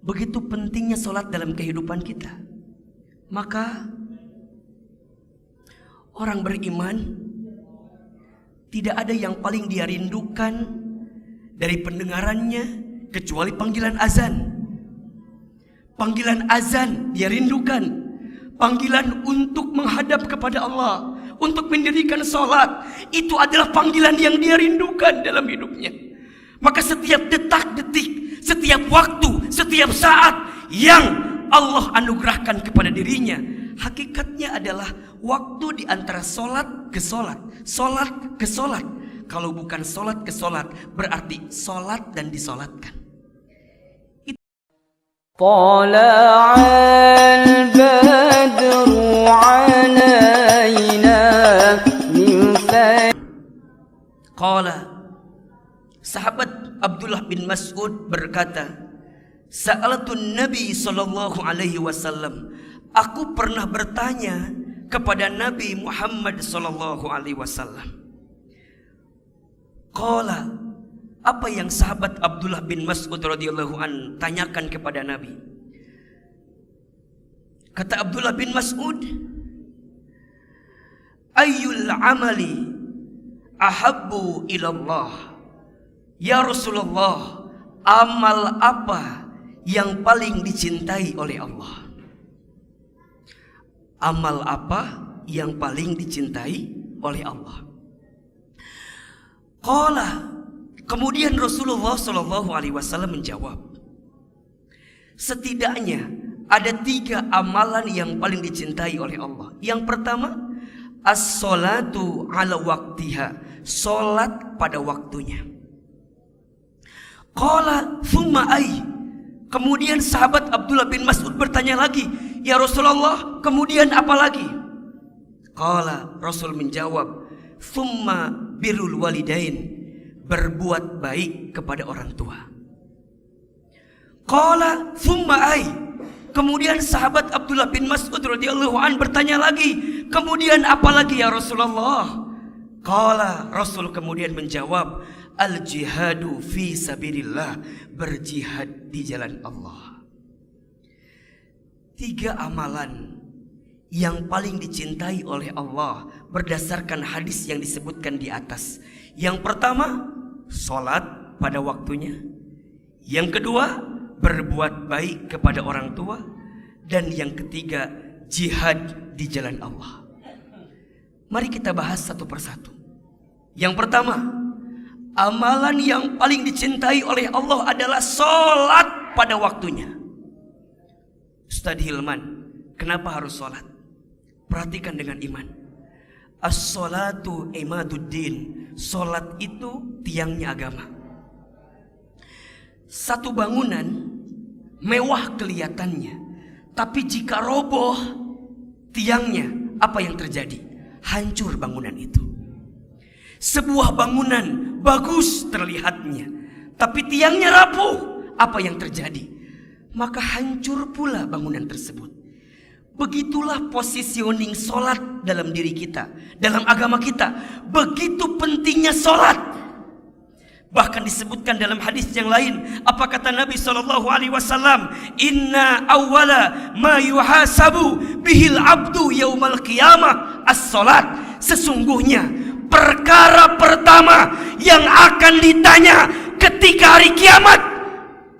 Begitu pentingnya sholat dalam kehidupan kita. Maka orang beriman tidak ada yang paling dia rindukan dari pendengarannya kecuali panggilan azan. Panggilan azan dia rindukan. Panggilan untuk menghadap kepada Allah, untuk mendirikan sholat, itu adalah panggilan yang dia rindukan dalam hidupnya. Maka setiap detak-detik, setiap waktu, setiap saat yang Allah anugerahkan kepada dirinya, hakikatnya adalah waktu di antara sholat ke sholat, sholat ke sholat. Kalau bukan sholat ke sholat, berarti sholat dan disolatkan. Tala'al badru alaina min Qala, sahabat Abdullah bin Mas'ud berkata, Sa'alatun Nabi sallallahu alaihi wasallam, aku pernah bertanya kepada Nabi Muhammad sallallahu alaihi wasallam. Qala, apa yang sahabat Abdullah bin Mas'ud radhiyallahu an tanyakan kepada Nabi? Kata Abdullah bin Mas'ud, ayyul amali ahabbu ilallah? Ya Rasulullah, amal apa yang paling dicintai oleh Allah? Amal apa yang paling dicintai oleh Allah? Qala, kemudian Rasulullah Shallallahu Alaihi Wasallam menjawab, setidaknya ada 3 amalan yang paling dicintai oleh Allah. Yang pertama, as-salatu ala waktiha, solat pada waktunya. Qala thumma ay, kemudian sahabat Abdullah bin Mas'ud bertanya lagi, ya Rasulullah, kemudian apa lagi? Qala, Rasul menjawab, thumma birrul walidain, berbuat baik kepada orang tua. Qala thumma ay, kemudian sahabat Abdullah bin Mas'ud radhiyallahu an bertanya lagi, kemudian apa lagi ya Rasulullah? Qala, Rasul kemudian menjawab, al jihadu fi sabilillah, berjihad di jalan Allah. 3 amalan yang paling dicintai oleh Allah berdasarkan hadis yang disebutkan di atas. Yang pertama, sholat pada waktunya. Yang kedua, berbuat baik kepada orang tua. Dan yang ketiga, jihad di jalan Allah. Mari kita bahas satu persatu. Yang pertama, amalan yang paling dicintai oleh Allah adalah sholat pada waktunya. Ustadz Hilman, kenapa harus sholat? Perhatikan dengan iman. As-sholatu imaduddin, sholat itu tiangnya agama. Satu bangunan mewah kelihatannya, tapi jika roboh tiangnya, apa yang terjadi? Hancur bangunan itu. Sebuah bangunan bagus terlihatnya, tapi tiangnya rapuh, apa yang terjadi? Maka hancur pula bangunan tersebut. Begitulah positioning solat dalam diri kita, dalam agama kita. Begitu pentingnya solat. Bahkan disebutkan dalam hadis yang lain, apa kata Nabi SAW? Inna awwala ma yuhasabu bihil abdu yaumal qiyamah as-solat. Sesungguhnya perkara pertama yang akan ditanya ketika hari kiamat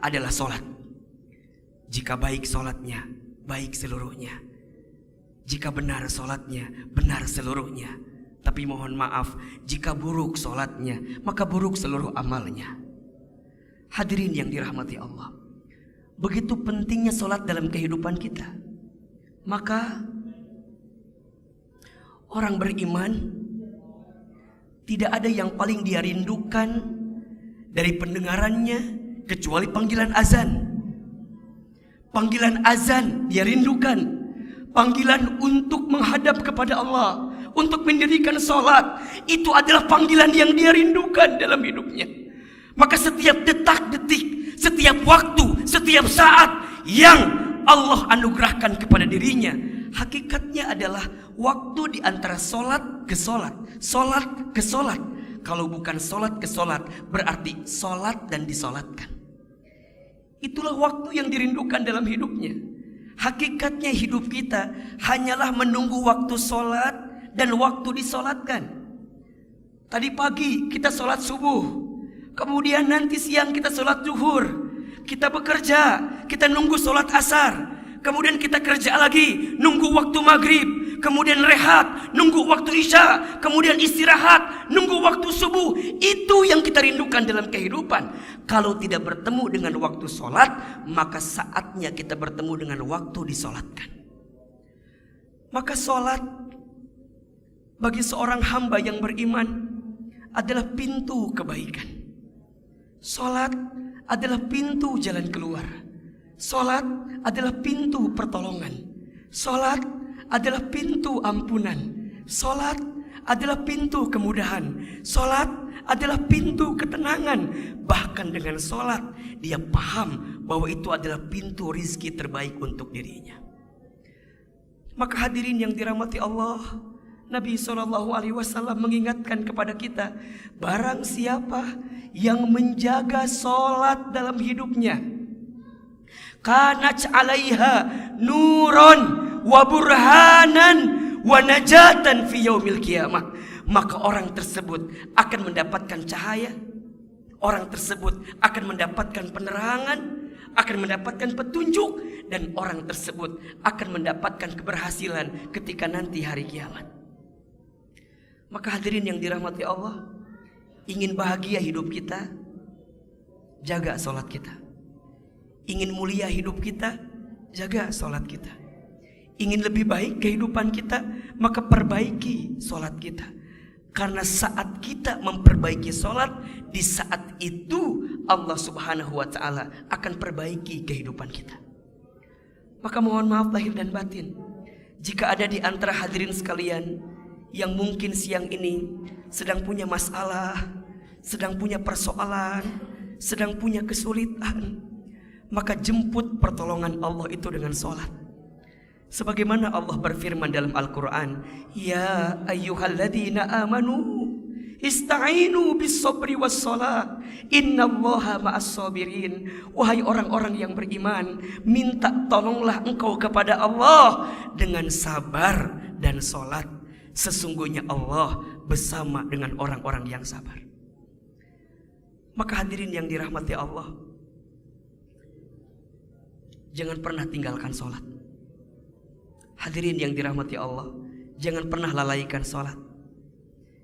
adalah solat. Jika baik solatnya, baik seluruhnya. Jika benar solatnya, benar seluruhnya. Tapi mohon maaf, jika buruk solatnya, maka buruk seluruh amalnya. Hadirin yang dirahmati Allah, begitu pentingnya solat dalam kehidupan kita. Maka orang beriman tidak ada yang paling dia rindukan dari pendengarannya kecuali panggilan azan. Panggilan azan dia rindukan. Panggilan untuk menghadap kepada Allah, untuk mendirikan sholat, itu adalah panggilan yang dia rindukan dalam hidupnya. Maka setiap detak-detik, setiap waktu, setiap saat yang Allah anugerahkan kepada dirinya, hakikatnya adalah waktu di antara sholat ke sholat, sholat ke sholat. Kalau bukan sholat ke sholat, berarti sholat dan disolatkan. Itulah waktu yang dirindukan dalam hidupnya. Hakikatnya hidup kita hanyalah menunggu waktu sholat dan waktu disolatkan. Tadi pagi kita sholat subuh, kemudian nanti siang kita sholat zuhur. Kita bekerja, kita nunggu sholat asar. Kemudian kita kerja lagi, nunggu waktu maghrib. Kemudian rehat, nunggu waktu isya. Kemudian istirahat, nunggu waktu subuh. Itu yang kita rindukan dalam kehidupan. Kalau tidak bertemu dengan waktu sholat, maka saatnya kita bertemu dengan waktu disolatkan. Maka sholat bagi seorang hamba yang beriman adalah pintu kebaikan. Sholat adalah pintu jalan keluar. Sholat adalah pintu pertolongan. Sholat adalah pintu ampunan. Sholat adalah pintu kemudahan. Sholat adalah pintu ketenangan. Bahkan dengan sholat dia paham bahwa itu adalah pintu rizki terbaik untuk dirinya. Maka hadirin yang dirahmati Allah, Nabi SAW mengingatkan kepada kita, barang siapa yang menjaga sholat dalam hidupnya, kanat 'alaiha nuron wa burhanan wa najatan fi yaumil qiyamah, maka orang tersebut akan mendapatkan cahaya, orang tersebut akan mendapatkan penerangan, akan mendapatkan petunjuk, dan orang tersebut akan mendapatkan keberhasilan ketika nanti hari kiamat. Maka hadirin yang dirahmati Allah, ingin bahagia hidup kita, jaga sholat kita. Ingin mulia hidup kita, jaga sholat kita. Ingin lebih baik kehidupan kita, maka perbaiki sholat kita. Karena saat kita memperbaiki sholat, di saat itu Allah Subhanahu wa ta'ala akan perbaiki kehidupan kita. Maka mohon maaf lahir dan batin, jika ada di antara hadirin sekalian yang mungkin siang ini sedang punya masalah, sedang punya persoalan, sedang punya kesulitan, maka jemput pertolongan Allah itu dengan sholat. Sebagaimana Allah berfirman dalam Al-Quran, ya ayyuhalladzina amanu ista'inu bis-sabri was-shalah innallaha ma'as-sabirin. Wahai orang-orang yang beriman, minta tolonglah engkau kepada Allah dengan sabar dan sholat. Sesungguhnya Allah bersama dengan orang-orang yang sabar. Maka hadirin yang dirahmati Allah, jangan pernah tinggalkan sholat. Hadirin yang dirahmati Allah, jangan pernah lalaikan sholat.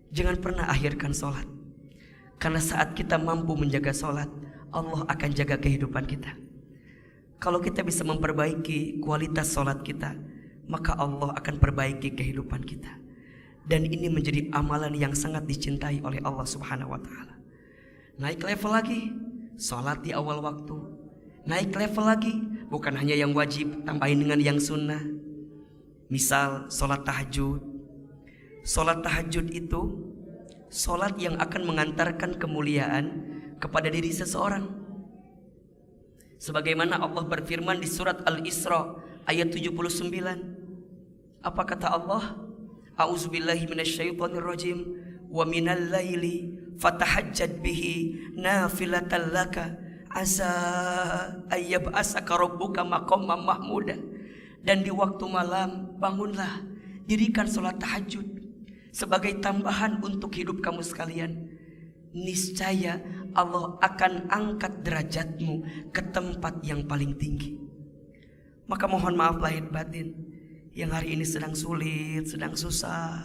Jangan pernah akhirkan sholat. Karena saat kita mampu menjaga sholat, Allah akan jaga kehidupan kita. Kalau kita bisa memperbaiki kualitas sholat kita, maka Allah akan perbaiki kehidupan kita. Dan ini menjadi amalan yang sangat dicintai oleh Allah Subhanahu wa ta'ala. Naik level lagi, sholat di awal waktu. Naik level lagi, bukan hanya yang wajib, tambahin dengan yang sunnah. Misal sholat tahajud. Sholat tahajud itu sholat yang akan mengantarkan kemuliaan kepada diri seseorang. Sebagaimana Allah berfirman di surat Al-Isra ayat 79. Apa kata Allah? A'udzubillahi minasyaitonirrajim wa minal laili fatahajjad bihi nafilatan laka asa ayyab'asaka rabbuka maqaman mahmuda. Dan di waktu malam bangunlah, dirikan sholat tahajud sebagai tambahan untuk hidup kamu sekalian. Niscaya Allah akan angkat derajatmu ke tempat yang paling tinggi. Maka mohon maaf lahir batin, yang hari ini sedang sulit, sedang susah,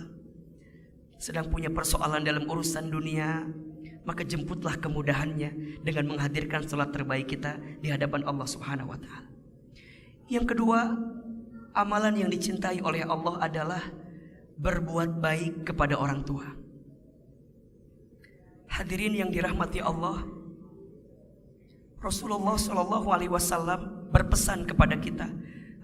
sedang punya persoalan dalam urusan dunia, maka jemputlah kemudahannya dengan menghadirkan sholat terbaik kita di hadapan Allah Subhanahu wa ta'ala. Yang kedua, amalan yang dicintai oleh Allah adalah berbuat baik kepada orang tua. Hadirin yang dirahmati Allah, Rasulullah SAW berpesan kepada kita,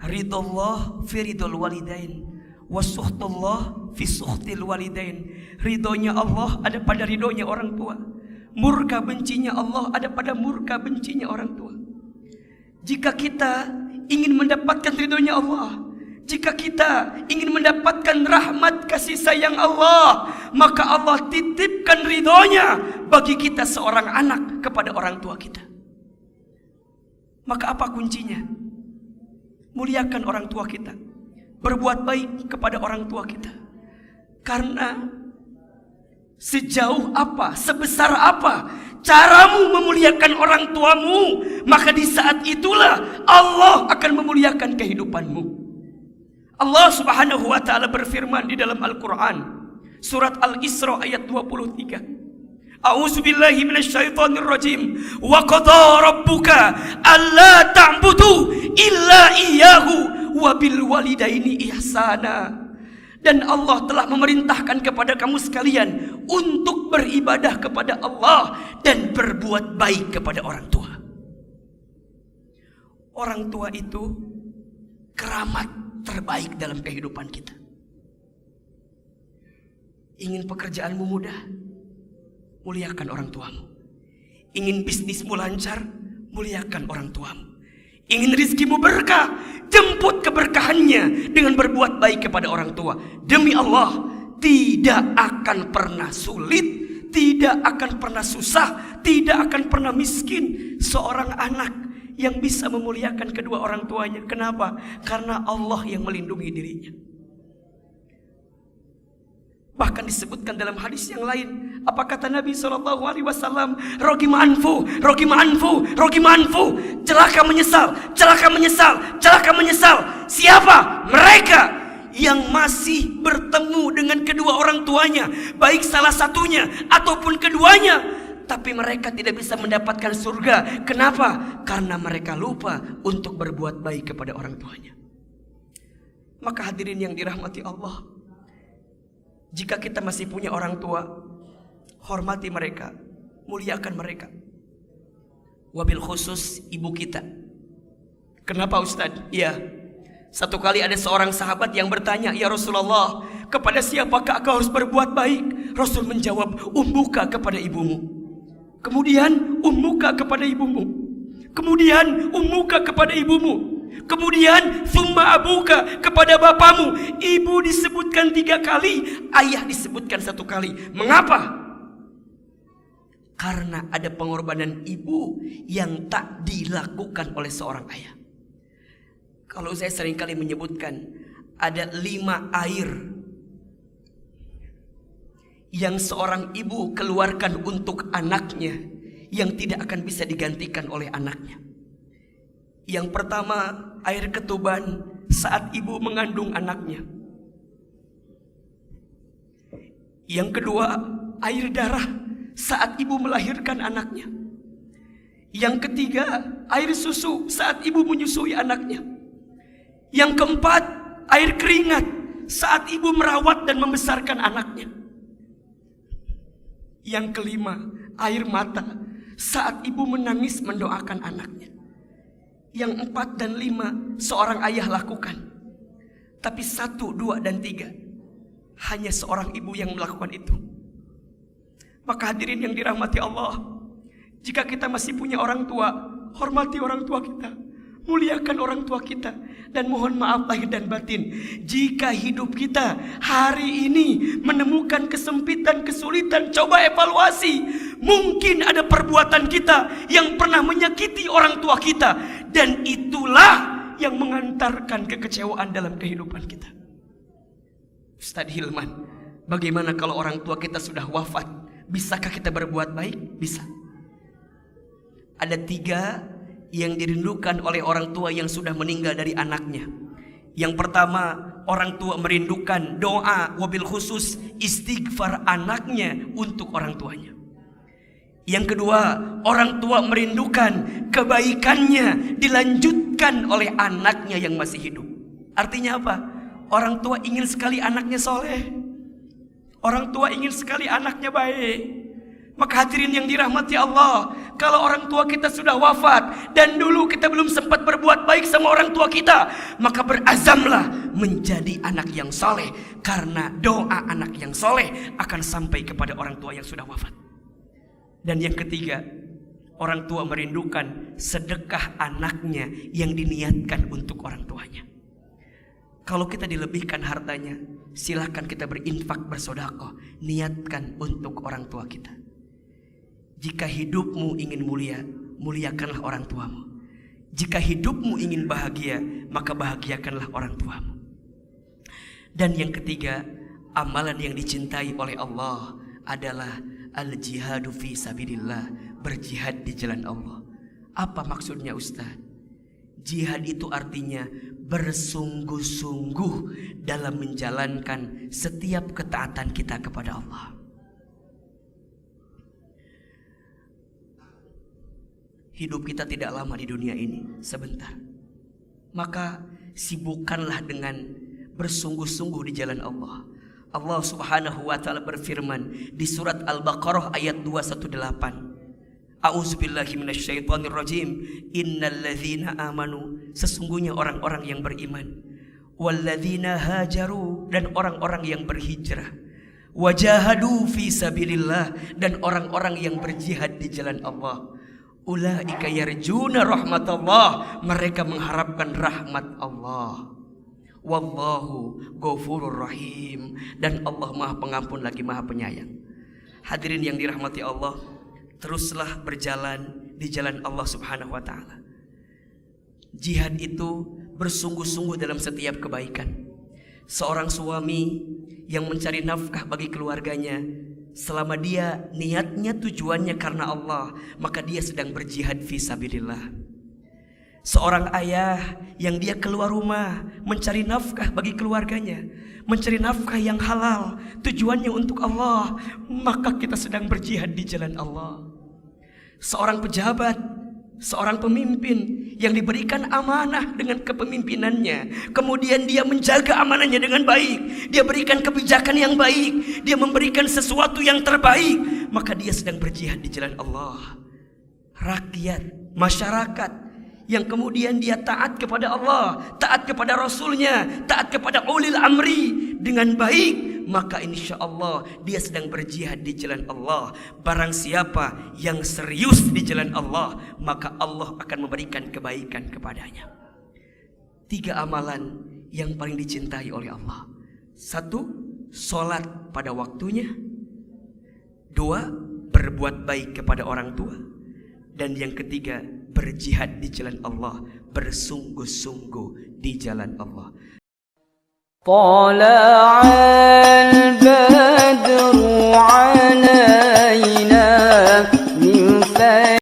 ridullah fi ridul walidain wa suhtullah fi suhtil walidain. Ridhonya Allah ada pada ridhonya orang tua, murka bencinya Allah ada pada murka bencinya orang tua. Jika kita ingin mendapatkan ridhonya Allah, jika kita ingin mendapatkan rahmat kasih sayang Allah, maka Allah titipkan ridhonya bagi kita seorang anak kepada orang tua kita. Maka apa kuncinya? Muliakan orang tua kita, berbuat baik kepada orang tua kita. Karena sejauh apa, sebesar apa caramu memuliakan orang tuamu, maka di saat itulah Allah akan memuliakan kehidupanmu. Allah Subhanahu wa ta'ala berfirman di dalam Al-Quran, surat Al-Isra ayat 23. A'udzubillahi minasyaitonir rajim. Wa qada rabbuka alla ta'budu illa iyyahu wa bil walidaini ihsana. Dan Allah telah memerintahkan kepada kamu sekalian untuk beribadah kepada Allah dan berbuat baik kepada orang tua. Orang tua itu keramat terbaik dalam kehidupan kita. Ingin pekerjaanmu mudah? Muliakan orang tuamu. Ingin bisnismu lancar? Muliakan orang tuamu. Ingin rizkimu berkah? Jemput keberkahannya dengan berbuat baik kepada orang tua. Demi Allah, tidak akan pernah sulit, tidak akan pernah susah, tidak akan pernah miskin seorang anak yang bisa memuliakan kedua orang tuanya. Kenapa? Karena Allah yang melindungi dirinya. Bahkan disebutkan dalam hadis yang lain, apa kata Nabi SAW? Rogim anfu, celaka menyesal, celaka menyesal, celaka menyesal. Siapa? Mereka yang masih bertemu dengan kedua orang tuanya, baik salah satunya ataupun keduanya, tapi mereka tidak bisa mendapatkan surga. Kenapa? Karena mereka lupa untuk berbuat baik kepada orang tuanya. Maka hadirin yang dirahmati Allah, jika kita masih punya orang tua, hormati mereka, muliakan mereka. Wabil khusus ibu kita. Kenapa Ustadz? Ya, satu kali ada seorang sahabat yang bertanya, ya Rasulullah, kepada siapakah aku harus berbuat baik? Rasul menjawab, ummuka kepada ibumu. Kemudian ummuka kepada ibumu. Kemudian ummuka kepada ibumu. Kemudian summa abuka kepada bapamu. Ibu disebutkan 3 kali, ayah disebutkan 1 kali. Mengapa? Karena ada pengorbanan ibu yang tak dilakukan oleh seorang ayah. Kalau saya seringkali menyebutkan, ada 5 air yang seorang ibu keluarkan untuk anaknya, yang tidak akan bisa digantikan oleh anaknya. Yang pertama, air ketuban saat ibu mengandung anaknya. Yang kedua, air darah saat ibu melahirkan anaknya. Yang ketiga, air susu saat ibu menyusui anaknya. Yang keempat, air keringat saat ibu merawat dan membesarkan anaknya. Yang kelima, air mata saat ibu menangis mendoakan anaknya. Yang 4 dan 5 seorang ayah lakukan. Tapi 1, 2, dan 3 hanya seorang ibu yang melakukan itu. Maka hadirin yang dirahmati Allah, jika kita masih punya orang tua, hormati orang tua kita, muliakan orang tua kita. Dan mohon maaf lahir dan batin, jika hidup kita hari ini menemukan kesempitan, kesulitan, coba evaluasi. Mungkin ada perbuatan kita yang pernah menyakiti orang tua kita, dan itulah yang mengantarkan kekecewaan dalam kehidupan kita. Ustadz Hilman, bagaimana kalau orang tua kita sudah wafat? Bisakah kita berbuat baik? Bisa. Ada 3 yang dirindukan oleh orang tua yang sudah meninggal dari anaknya. Yang pertama, orang tua merindukan doa wabil khusus istighfar anaknya untuk orang tuanya. Yang kedua, orang tua merindukan kebaikannya dilanjutkan oleh anaknya yang masih hidup. Artinya apa? Orang tua ingin sekali anaknya soleh. Orang tua ingin sekali anaknya baik. Maka hadirin yang dirahmati Allah, kalau orang tua kita sudah wafat dan dulu kita belum sempat berbuat baik sama orang tua kita, maka berazamlah menjadi anak yang soleh. Karena doa anak yang soleh akan sampai kepada orang tua yang sudah wafat. Dan yang ketiga, orang tua merindukan sedekah anaknya yang diniatkan untuk orang tuanya. Kalau kita dilebihkan hartanya, silahkan kita berinfak, bersedekah, niatkan untuk orang tua kita. Jika hidupmu ingin mulia, muliakanlah orang tuamu. Jika hidupmu ingin bahagia, maka bahagiakanlah orang tuamu. Dan yang ketiga, amalan yang dicintai oleh Allah adalah al-jihadu fi sabilillah, berjihad di jalan Allah. Apa maksudnya Ustaz? Jihad itu artinya bersungguh-sungguh dalam menjalankan setiap ketaatan kita kepada Allah. Hidup kita tidak lama di dunia ini, sebentar. Maka sibukkanlah dengan bersungguh-sungguh di jalan Allah. Allah Subhanahu wa taala berfirman di surat Al-Baqarah ayat 218. A'udzubillahi minasyaitonir rajim. Innalladzina amanu, sesungguhnya orang-orang yang beriman, walladzina hajaru, dan orang-orang yang berhijrah, wajahadu fi sabilillah, dan orang-orang yang berjihad di jalan Allah. Ulaika yarjuna rahmatullah, mereka mengharapkan rahmat Allah. Wallahu ghafurur rahim, dan Allah Maha Pengampun lagi Maha Penyayang. Hadirin yang dirahmati Allah, teruslah berjalan di jalan Allah Subhanahu wa taala. Jihad itu bersungguh-sungguh dalam setiap kebaikan. Seorang suami yang mencari nafkah bagi keluarganya, selama dia niatnya tujuannya karena Allah, maka dia sedang berjihad fi sabilillah. Seorang ayah yang dia keluar rumah mencari nafkah bagi keluarganya, mencari nafkah yang halal, tujuannya untuk Allah, maka kita sedang berjihad di jalan Allah. Seorang pejabat, seorang pemimpin yang diberikan amanah dengan kepemimpinannya, kemudian dia menjaga amanahnya dengan baik, dia berikan kebijakan yang baik, dia memberikan sesuatu yang terbaik, maka dia sedang berjihad di jalan Allah. Rakyat, masyarakat yang kemudian dia taat kepada Allah, taat kepada Rasulnya, taat kepada ulil amri dengan baik, maka insya Allah dia sedang berjihad di jalan Allah. Barang siapa yang serius di jalan Allah, maka Allah akan memberikan kebaikan kepadanya. 3 amalan yang paling dicintai oleh Allah. 1, sholat pada waktunya. 2, berbuat baik kepada orang tua. Dan yang ketiga, berjihad di jalan Allah, bersungguh-sungguh di jalan Allah.